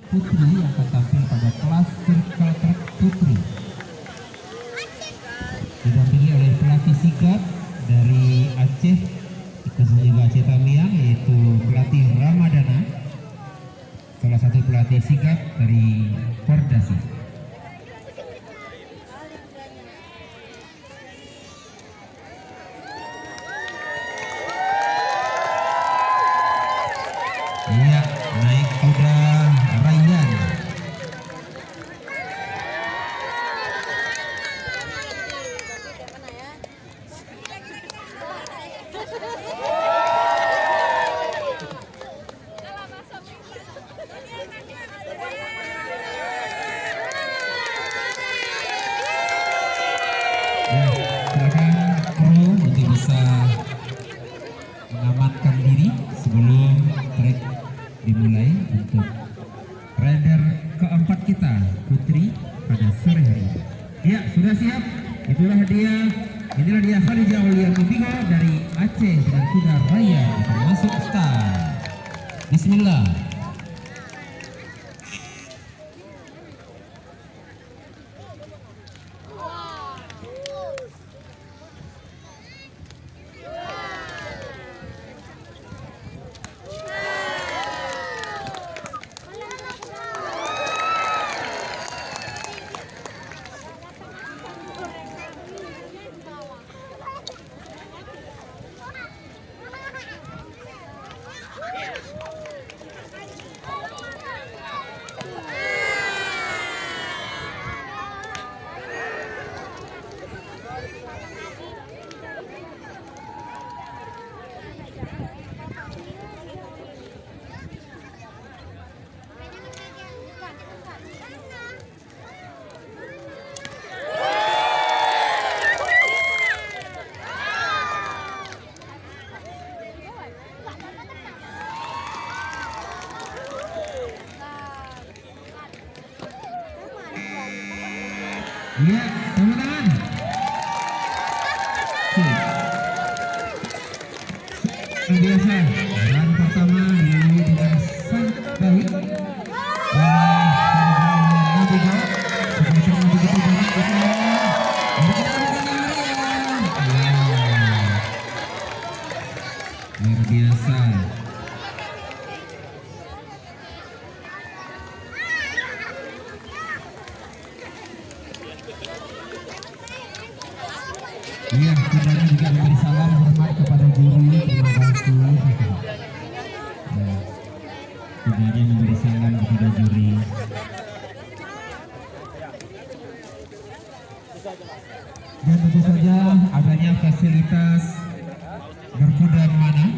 putri yang akan tampil pada kelas circle track putri. Didampingi oleh pelatih sigap dari Aceh, khususnya juga Aceh Tamiang, yaitu pelatih Ramadana, salah satu pelatih sigap dari Pordasi. Iya, naik kuda Rayyan. Silakan kru untuk bisa mengamankan diri sebelum trek dimulai untuk rider keempat kita, Putri, pada sore hari ini. Ya, sudah siap. Inilah dia Khadijah Aulia Mubingo dari Aceh dengan kuda raya termasuk start. Bismillah. Iya, tepuk tangan. Luar biasa, run pertama dilalui dengan sangat baik oleh Nabigo. Supporter begitu banyak di sana. Luar biasa. Iya, kudanya juga memberi salam hormat kepada guru. Terima kasih. Kudanya memberi salam kepada juri. Dan tentu saja adanya fasilitas berkuda mana